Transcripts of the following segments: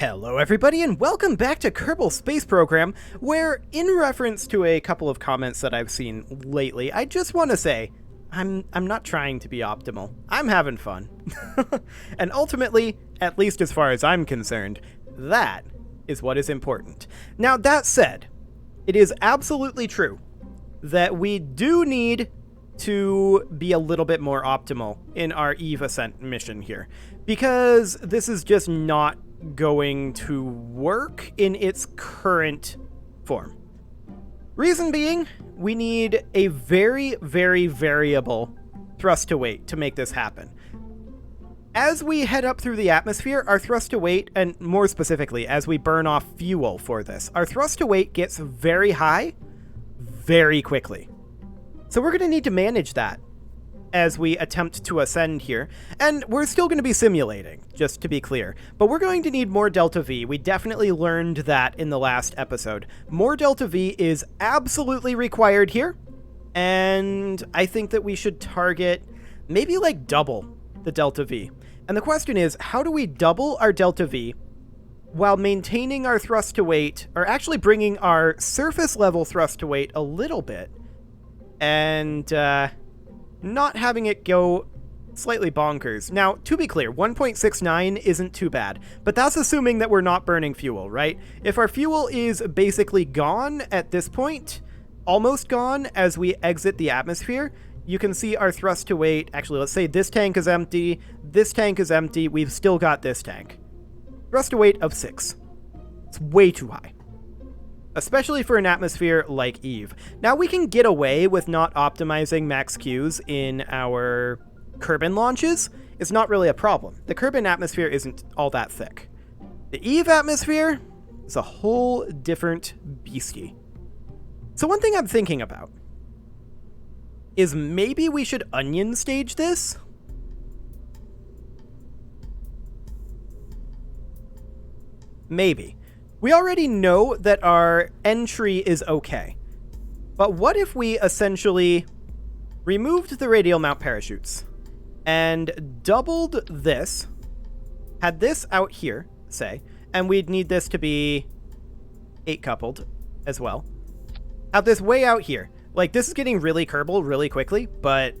Hello everybody and welcome back to Kerbal Space Program, where in reference to a couple of comments that I've seen lately, I just want to say, I'm not trying to be optimal. I'm having fun. And ultimately, at least as far as I'm concerned, that is what is important. Now that said, it is absolutely true that we do need to be a little bit more optimal in our Eve Ascent mission here, because this is just not going to work in its current form. Reason being, we need a very, very variable thrust to weight to make this happen. As we head up through the atmosphere, our thrust to weight, and more specifically, as we burn off fuel for this, our thrust to weight gets very high very quickly. So we're going to need to manage that as we attempt to ascend here. And we're still going to be simulating, just to be clear. But we're going to need more Delta V. We definitely learned that in the last episode. More Delta V is absolutely required here. And I think that we should target maybe like double the Delta V. And the question is, how do we double our Delta V while maintaining our thrust to weight, or actually bringing our surface level thrust to weight a little bit, and not having it go slightly bonkers. Now, to be clear, 1.69 isn't too bad, but that's assuming that we're not burning fuel, right? If our fuel is basically gone at this point, almost gone as we exit the atmosphere, you can see our thrust to weight. Actually, let's say this tank is empty, we've still got this tank. Thrust to weight of 6. It's way too high, especially for an atmosphere like Eve. Now, we can get away with not optimizing max Qs in our Kerbin launches. It's not really a problem. The Kerbin atmosphere isn't all that thick. The Eve atmosphere is a whole different beastie. So one thing I'm thinking about is maybe we should onion stage this? Maybe. We already know that our entry is okay. But what if we essentially removed the radial mount parachutes and doubled this, had this out here, say, and we'd need this to be 8 coupled as well. Have this way out here. Like, this is getting really Kerbal really quickly, but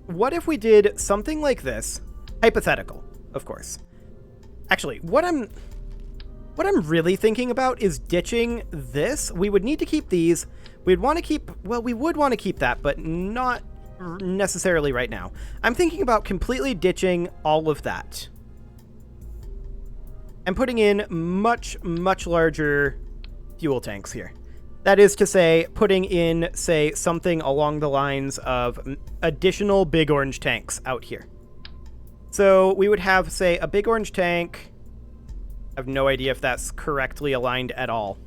what if we did something like this? Hypothetical, of course. Actually, what I'm really thinking about is ditching this. We would need to keep these. We'd want to keep, well, we would want to keep that, but not necessarily right now. I'm thinking about completely ditching all of that and putting in much, much larger fuel tanks here. That is to say, putting in, say, something along the lines of additional big orange tanks out here. So we would have, say, a big orange tank. I have no idea if that's correctly aligned at all.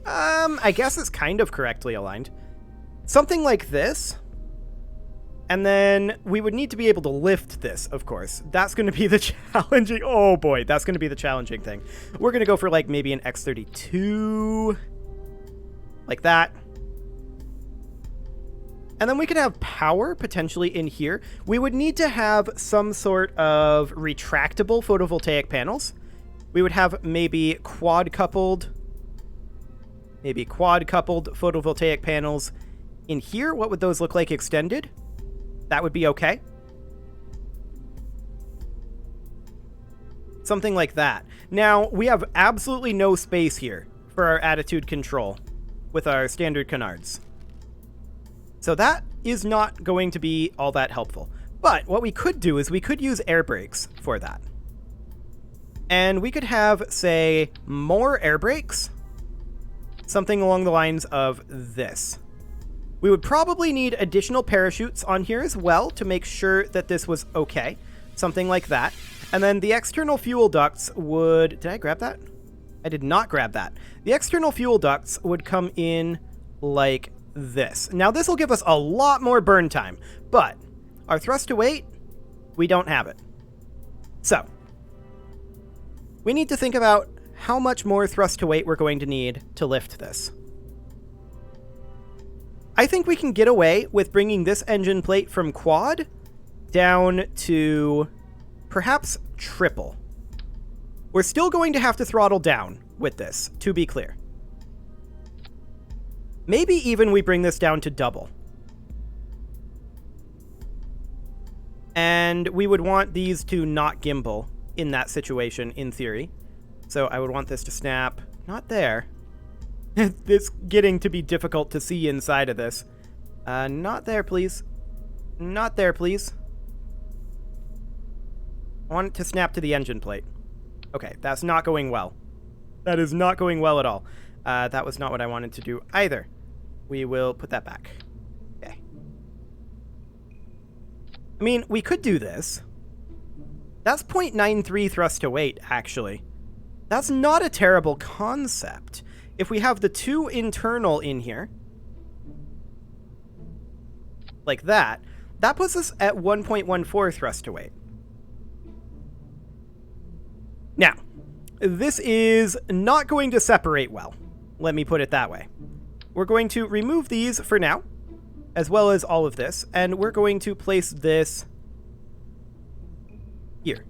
I guess it's kind of correctly aligned. Something like this. And then we would need to be able to lift this, of course. That's going to be the challenging... Oh boy, that's going to be the challenging thing. We're going to go for like maybe an X-32. Like that. And then we could have power potentially in here. We would need to have some sort of retractable photovoltaic panels. We would have maybe quad-coupled photovoltaic panels in here. What would those look like extended? That would be okay. Something like that. Now, we have absolutely no space here for our attitude control with our standard canards. So that is not going to be all that helpful. But what we could do is we could use air brakes for that. And we could have, say, more air brakes. Something along the lines of this. We would probably need additional parachutes on here as well to make sure that this was okay. Something like that. And then the external fuel ducts would... Did I grab that? I did not grab that. The external fuel ducts would come in like this. Now, this will give us a lot more burn time, but our thrust to weight, we don't have it. So, we need to think about how much more thrust to weight we're going to need to lift this. I think we can get away with bringing this engine plate from quad down to perhaps triple. We're still going to have to throttle down with this, to be clear. Maybe even we bring this down to double. And we would want these to not gimbal in that situation, in theory. So I would want this to snap, not there. It's getting to be difficult to see inside of this. Not there, please. Not there, please. I want it to snap to the engine plate. Okay, that's not going well. That is not going well at all. That was not what I wanted to do either. We will put that back. Okay. I mean, we could do this. That's 0.93 thrust to weight, actually. That's not a terrible concept. If we have the 2 internal in here, like that, that puts us at 1.14 thrust to weight. Now, this is not going to separate well. Let me put it that way. We're going to remove these for now, as well as all of this, and we're going to place this here,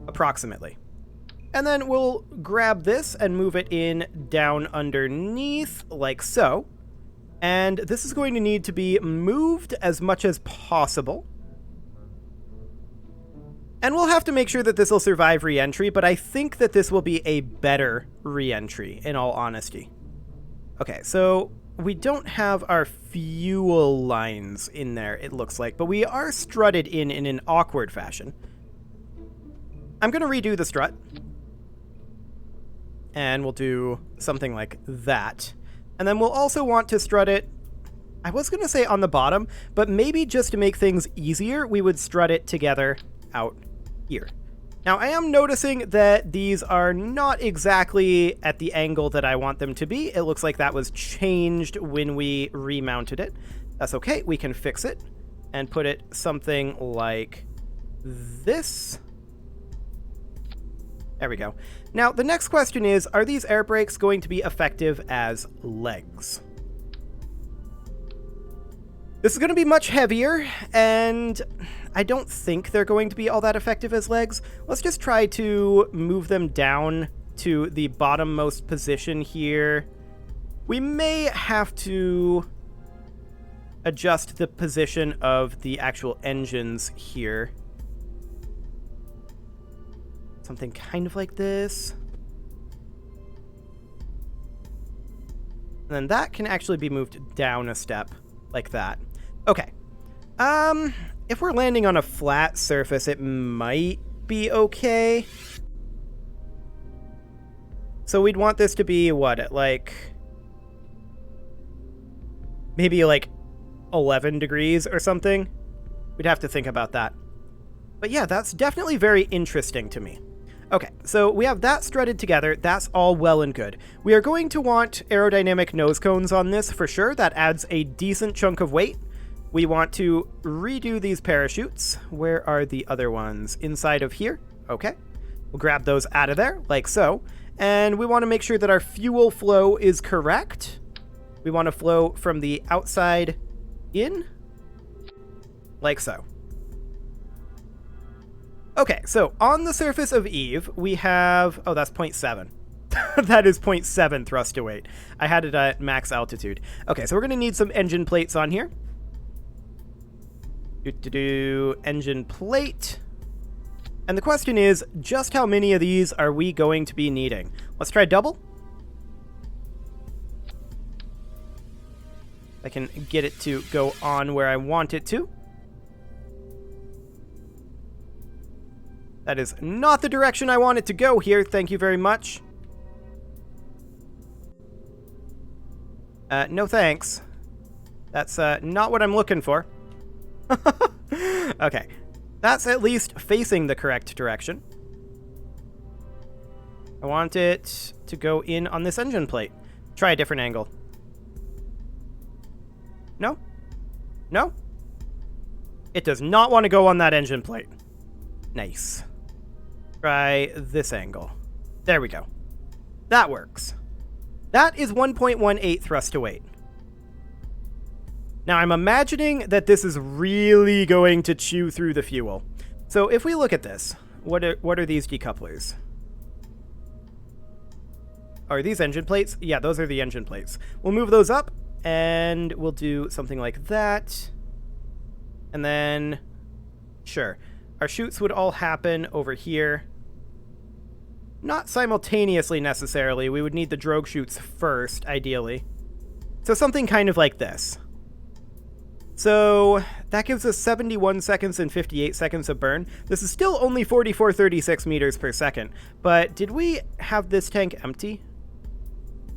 approximately. And then we'll grab this and move it in down underneath, like so. And this is going to need to be moved as much as possible. And we'll have to make sure that this will survive re-entry, but I think that this will be a better re-entry, in all honesty. Okay, so we don't have our fuel lines in there, it looks like, but we are strutted in an awkward fashion. I'm going to redo the strut. And we'll do something like that. And then we'll also want to strut it, I was going to say on the bottom, but maybe just to make things easier, we would strut it together out here. Now, I am noticing that these are not exactly at the angle that I want them to be. It looks like that was changed when we remounted it. That's okay. We can fix it and put it something like this. There we go. Now, the next question is, are these air brakes going to be effective as legs? This is going to be much heavier, and I don't think they're going to be all that effective as legs. Let's just try to move them down to the bottommost position here. We may have to adjust the position of the actual engines here. Something kind of like this. And then that can actually be moved down a step like that. Okay. If we're landing on a flat surface, it might be okay. So we'd want this to be, what, at like... maybe like 11 degrees or something? We'd have to think about that. But yeah, that's definitely very interesting to me. Okay, so we have that strutted together. That's all well and good. We are going to want aerodynamic nose cones on this for sure. That adds a decent chunk of weight. We want to redo these parachutes. Where are the other ones? Inside of here. Okay. We'll grab those out of there, like so. And we want to make sure that our fuel flow is correct. We want to flow from the outside in, like so. Okay, so on the surface of Eve, we have... oh, that's 0.7. That is 0.7 thrust to weight. I had it at max altitude. Okay, so we're going to need some engine plates on here. Engine plate. And the question is, just how many of these are we going to be needing? Let's try double. I can get it to go on where I want it to. That is not the direction I want it to go here. Thank you very much. No thanks. That's not what I'm looking for. Okay. That's at least facing the correct direction. I want it to go in on this engine plate. Try a different angle. No? No? It does not want to go on that engine plate. Nice. Try this angle. There we go. That works. That is 1.18 thrust to weight. Now, I'm imagining that this is really going to chew through the fuel. So if we look at this, what are these decouplers? Are these engine plates? Yeah, those are the engine plates. We'll move those up, and we'll do something like that. And then, sure. Our chutes would all happen over here. Not simultaneously, necessarily. We would need the drogue chutes first, ideally. So something kind of like this. So that gives us 71 seconds and 58 seconds of burn. This is still only 4436 meters per second. But did we have this tank empty?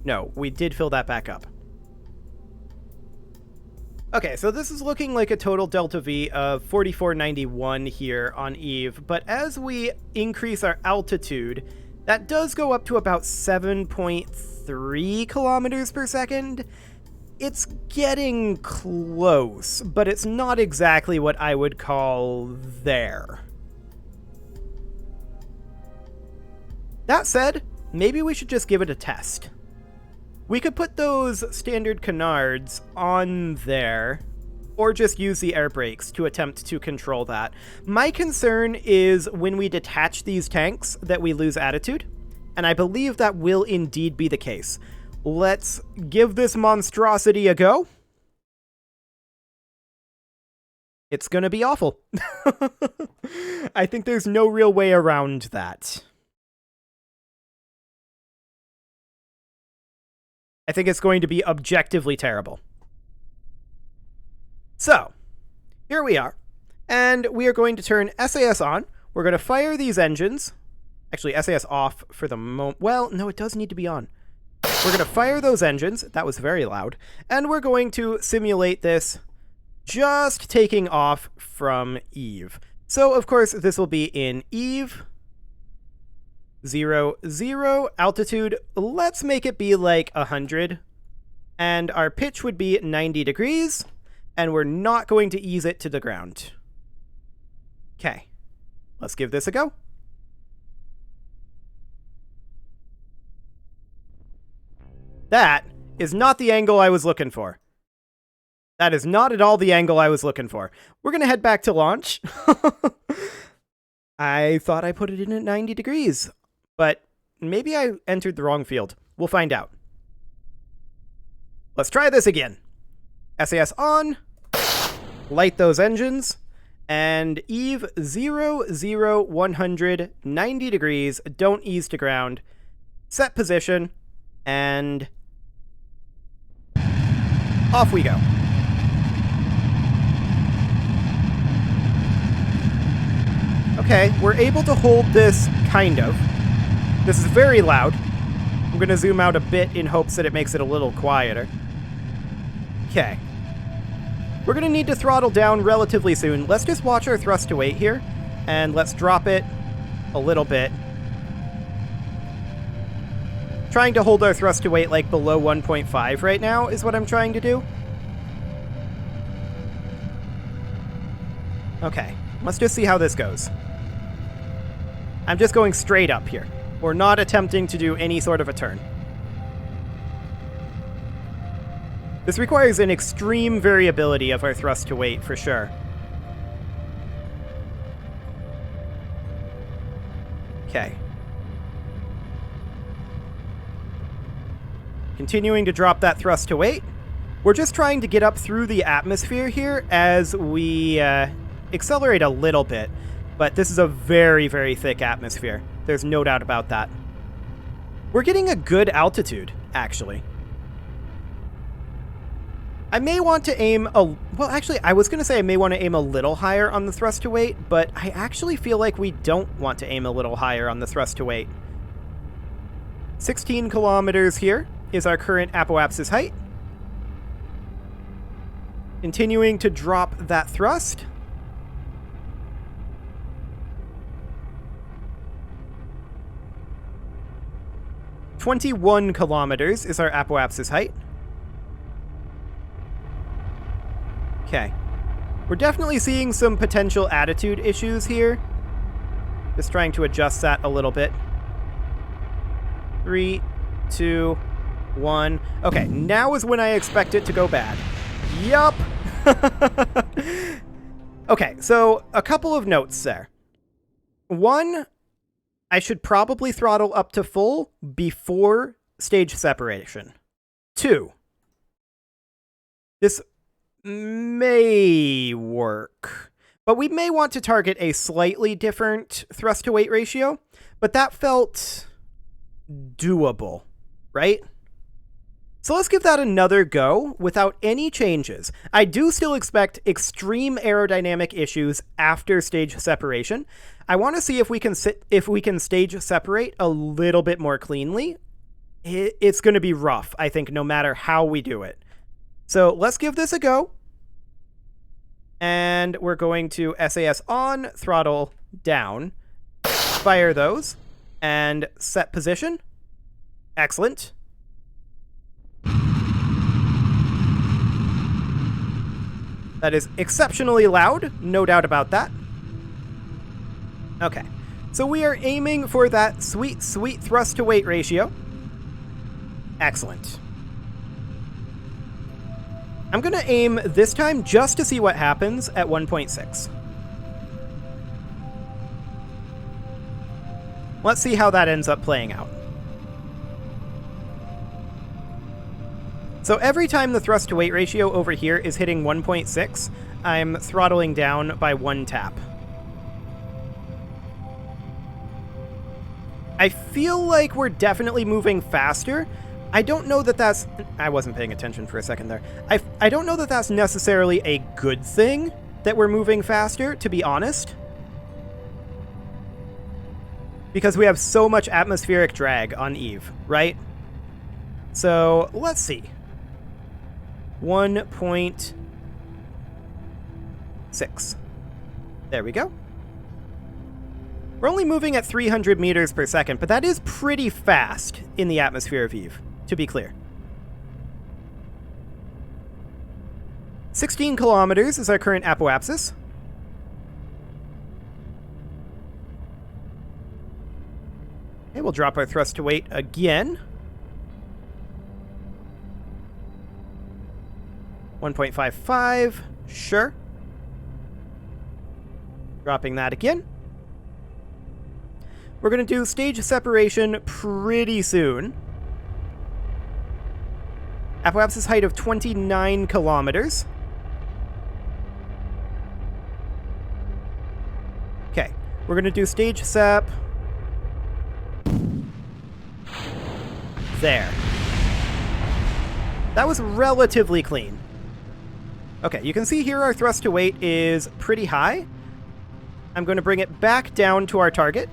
No, we did fill that back up. Okay, so this is looking like a total delta V of 4491 here on Eve, but as we increase our altitude, that does go up to about 7.3 kilometers per second. It's getting close, but it's not exactly what I would call there. That said, maybe we should just give it a test. We could put those standard canards on there, or just use the air brakes to attempt to control that. My concern is when we detach these tanks that we lose attitude, and I believe that will indeed be the case. Let's give this monstrosity a go. It's gonna be awful. I think there's no real way around that. I think it's going to be objectively terrible. So, here we are. And we are going to turn SAS on. We're going to fire these engines. Actually, SAS off for the moment. Well, no, it does need to be on. We're going to fire those engines. That was very loud. And we're going to simulate this just taking off from Eve. So, of course, this will be in Eve 0, 0, altitude, let's make it be like 100, and our pitch would be 90 degrees, and we're not going to ease it to the ground. Okay, let's give this a go. That is not the angle I was looking for. That is not at all the angle I was looking for. We're going to head back to launch. I thought I put it in at 90 degrees. But maybe I entered the wrong field. We'll find out. Let's try this again. SAS on. Light those engines. And Eve 0, 0, 100, 90 degrees. Don't ease to ground. Set position. And off we go. Okay, we're able to hold this, kind of. This is very loud. I'm going to zoom out a bit in hopes that it makes it a little quieter. Okay. We're going to need to throttle down relatively soon. Let's just watch our thrust to weight here, and let's drop it a little bit. Trying to hold our thrust to weight like below 1.5 right now is what I'm trying to do. Okay, let's just see how this goes. I'm just going straight up here. We're not attempting to do any sort of a turn. This requires an extreme variability of our thrust to weight, for sure. Okay. Continuing to drop that thrust to weight. We're just trying to get up through the atmosphere here as we accelerate a little bit. But this is a very, very thick atmosphere. There's no doubt about that. We're getting a good altitude, actually. I may want to aim well, actually, I was going to say I may want to aim a little higher on the thrust to weight, but I actually feel like we don't want to aim a little higher on the thrust to weight. 16 kilometers here is our current apoapsis height. Continuing to drop that thrust. .21 kilometers is our apoapsis height. Okay. We're definitely seeing some potential attitude issues here. Just trying to adjust that a little bit. 3, 2, 1. Okay, now is when I expect it to go bad. Yup. Okay, so a couple of notes there. One, I should probably throttle up to full before stage separation. 2. This may work, but we may want to target a slightly different thrust to weight ratio, but that felt doable, right? So let's give that another go without any changes. I do still expect extreme aerodynamic issues after stage separation. I want to see if we can stage separate a little bit more cleanly. It's going to be rough, I think, no matter how we do it. So let's give this a go. And we're going to SAS on, throttle down, fire those, and set position. Excellent. That is exceptionally loud, no doubt about that. Okay, so we are aiming for that sweet, sweet thrust to weight ratio. Excellent. I'm going to aim this time just to see what happens at 1.6. Let's see how that ends up playing out. So every time the thrust to weight ratio over here is hitting 1.6, I'm throttling down by 1 tap. I feel like we're definitely moving faster. I don't know that that's... I wasn't paying attention for a second there. I don't know that that's necessarily a good thing that we're moving faster, to be honest. Because we have so much atmospheric drag on Eve, right? So, let's see. 1.6. There we go. We're only moving at 300 meters per second, but that is pretty fast in the atmosphere of Eve, to be clear. 16 kilometers is our current apoapsis. Okay, we'll drop our thrust to weight again. 1.55, sure. Dropping that again. We're going to do stage separation pretty soon. Apoapsis height of 29 kilometers. Okay, we're going to do stage sep. There. That was relatively clean. Okay, you can see here our thrust to weight is pretty high. I'm going to bring it back down to our target.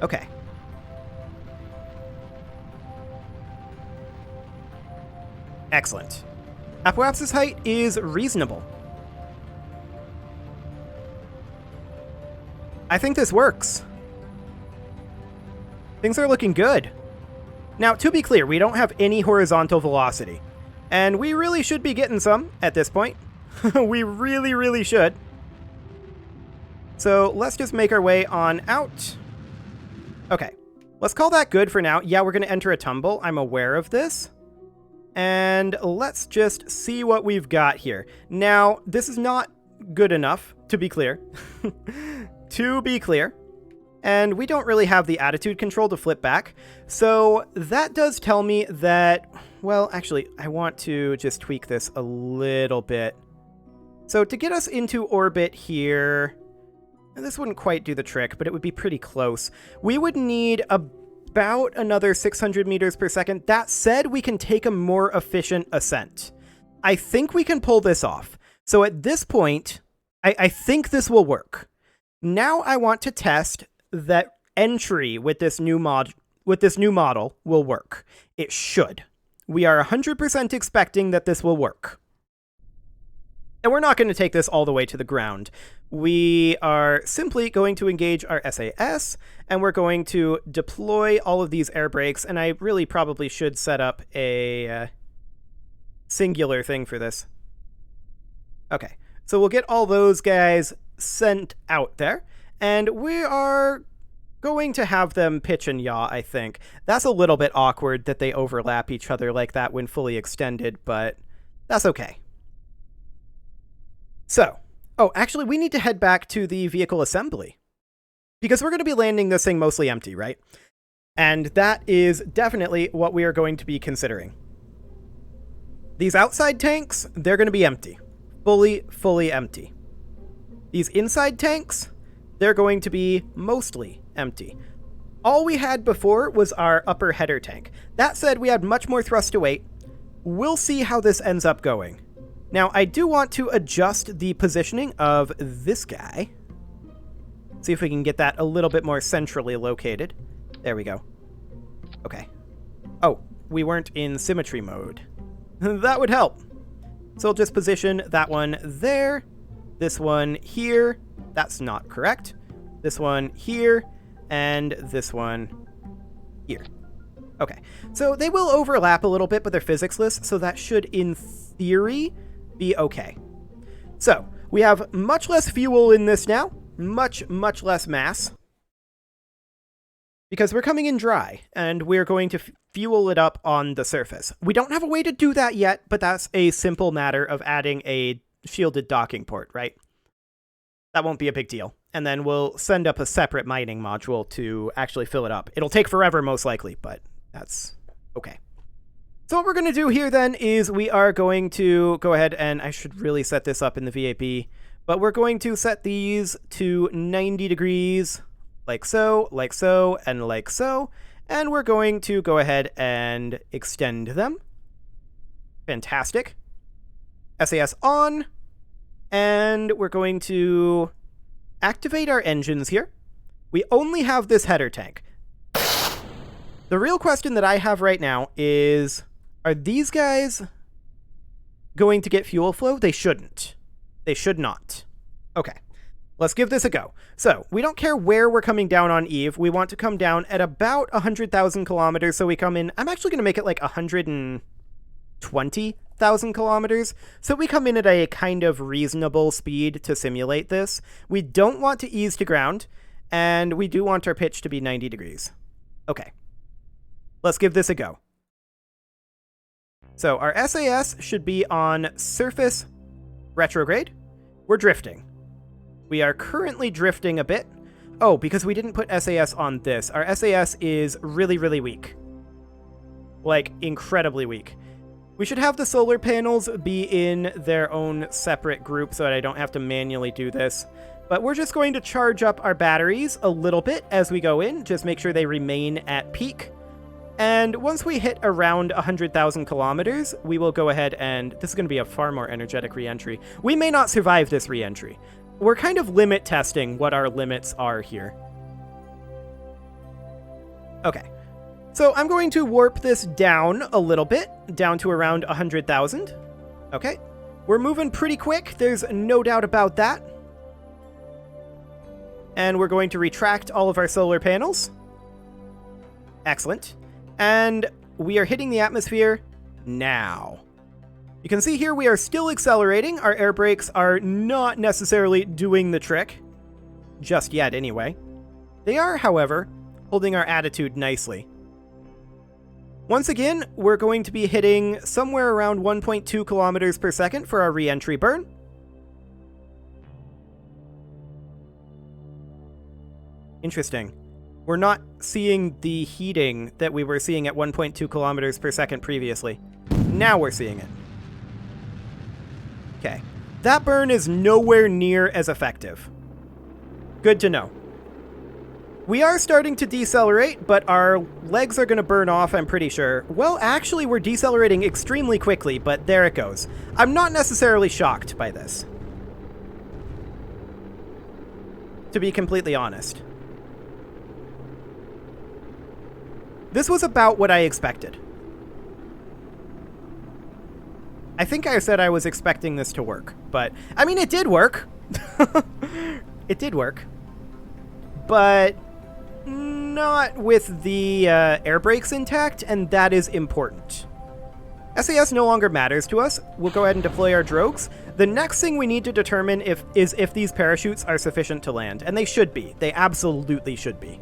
Okay. Excellent. Apoapsis height is reasonable. I think this works. Things are looking good. Now, to be clear, we don't have any horizontal velocity. And we really should be getting some at this point. We really, really should. So let's just make our way on out. Okay, let's call that good for now. Yeah, we're going to enter a tumble. I'm aware of this. And let's just see what we've got here. Now, this is not good enough, to be clear. To be clear. And we don't really have the attitude control to flip back. So that does tell me that... Well, actually, I want to just tweak this a little bit. So to get us into orbit here... This wouldn't quite do the trick, but it would be pretty close. We would need about another 600 meters per second. That said, we can take a more efficient ascent. I think we can pull this off. So at this point, I think this will work. Now I want to test that entry with this new model will work. It should. We are 100% expecting that this will work. And we're not going to take this all the way to the ground. We are simply going to engage our SAS, and we're going to deploy all of these air brakes, and I really probably should set up a singular thing for this. Okay, so we'll get all those guys sent out there, and we are going to have them pitch and yaw, I think. That's a little bit awkward that they overlap each other like that when fully extended, but that's okay. So, oh, actually, we need to head back to the vehicle assembly. Because we're going to be landing this thing mostly empty, right? And that is definitely what we are going to be considering. These outside tanks, they're going to be empty. Fully empty. These inside tanks, they're going to be mostly empty. All we had before was our upper header tank. That said, we had much more thrust to weight. We'll see how this ends up going. Now, I do want to adjust the positioning of this guy. See if we can get that a little bit more centrally located. There we go. Okay. Oh, we weren't in symmetry mode. That would help. So I'll just position that one there. This one here. That's not correct. This one here. And this one here. Okay. So they will overlap a little bit, but they're physics-less, so that should, in theory, be okay. So we have much less fuel in this now. Much less mass. Because we're coming in dry, and we're going to fuel it up on the surface. We don't have a way to do that yet, but that's a simple matter of adding a shielded docking port, right? That won't be a big deal. And then we'll send up a separate mining module to actually fill it up. It'll take forever, most likely, but that's okay. So what we're going to do here, then, is we are going to go ahead and... I should really set this up in the VAB, but we're going to set these to 90 degrees... like so, and like so. And we're going to go ahead and extend them. Fantastic. SAS on. And we're going to activate our engines here. We only have this header tank. The real question that I have right now is, are these guys going to get fuel flow? They shouldn't. They should not. Okay. Let's give this a go. So, we don't care where we're coming down on Eve. We want to come down at about 100,000 kilometers, so we come in... I'm actually going to make it like 120,000 kilometers, so we come in at a kind of reasonable speed to simulate this. We don't want to ease to ground, and we do want our pitch to be 90 degrees. Okay. Let's give this a go. So, our SAS should be on surface retrograde. We're drifting. We are currently drifting a bit. Oh, because we didn't put SAS on this. Our SAS is really weak. Like, incredibly weak. We should have the solar panels be in their own separate group so that I don't have to manually do this. But we're just going to charge up our batteries a little bit as we go in. Just make sure they remain at peak. And once we hit around 100,000 kilometers, we will go ahead and... This is going to be a far more energetic re-entry. We may not survive this re-entry. We're kind of limit testing what our limits are here. Okay. So I'm going to warp this down a little bit, down to around 100,000. Okay. We're moving pretty quick. There's no doubt about that. And we're going to retract all of our solar panels. Excellent. And we are hitting the atmosphere now. You can see here we are still accelerating. Our air brakes are not necessarily doing the trick. Just yet, anyway. They are, however, holding our attitude nicely. Once again, we're going to be hitting somewhere around 1.2 kilometers per second for our re-entry burn. Interesting. We're not seeing the heating that we were seeing at 1.2 kilometers per second previously. Now we're seeing it. Okay. That burn is nowhere near as effective. Good to know. We are starting to decelerate, but our legs are going to burn off, I'm pretty sure. Well, actually, we're decelerating extremely quickly, but there it goes. I'm not necessarily shocked by this, to be completely honest. This was about what I expected. I think I said I was expecting this to work, but, I mean, it did work. It did work. But not with the air brakes intact, and that is important. SAS no longer matters to us. We'll go ahead and deploy our drogues. The next thing we need to determine is if these parachutes are sufficient to land, and they should be. They absolutely should be.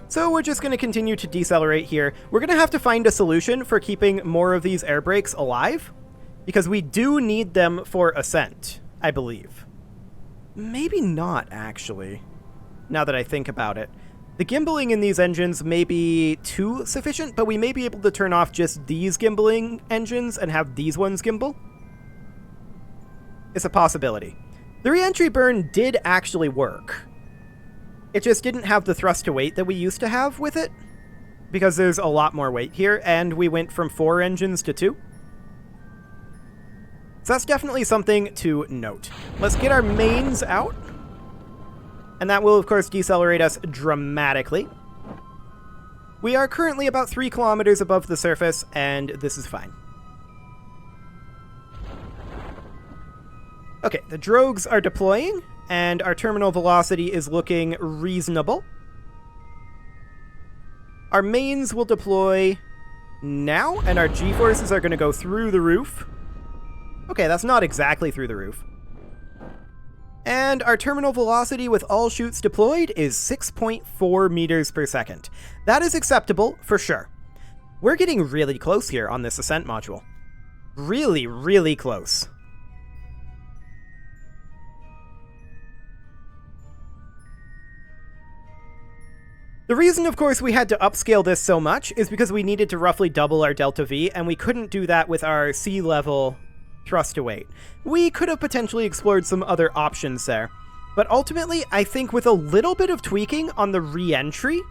So we're just going to continue to decelerate here. We're going to have to find a solution for keeping more of these air brakes alive, because we do need them for ascent, I believe. Maybe not, actually, now that I think about it. The gimbaling in these engines may be too sufficient, but we may be able to turn off just these gimbaling engines and have these ones gimbal. It's a possibility. The re-entry burn did actually work. It just didn't have the thrust to weight that we used to have with it, because there's a lot more weight here, and we went from 4 engines to 2. So that's definitely something to note. Let's get our mains out. And that will, of course, decelerate us dramatically. We are currently about 3 kilometers above the surface, and this is fine. Okay, the drogues are deploying, and our terminal velocity is looking reasonable. Our mains will deploy now, and our G-forces are going to go through the roof. Okay, that's not exactly through the roof. And our terminal velocity with all chutes deployed is 6.4 meters per second. That is acceptable, for sure. We're getting really close here on this ascent module. Really, really close. The reason, of course, we had to upscale this so much is because we needed to roughly double our delta V, and we couldn't do that with our sea level thrust to weight. We could have potentially explored some other options there, but ultimately, I think with a little bit of tweaking on the re-entry,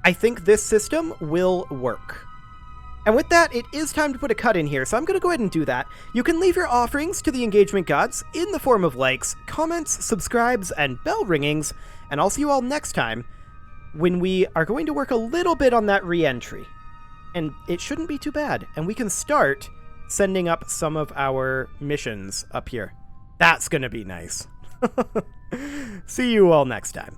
I think this system will work. And with that, it is time to put a cut in here, so I'm going to go ahead and do that. You can leave your offerings to the engagement gods in the form of likes, comments, subscribes, and bell ringings, and I'll see you all next time when we are going to work a little bit on that re-entry. And it shouldn't be too bad, and we can start sending up some of our missions up here. That's gonna be nice. See you all next time.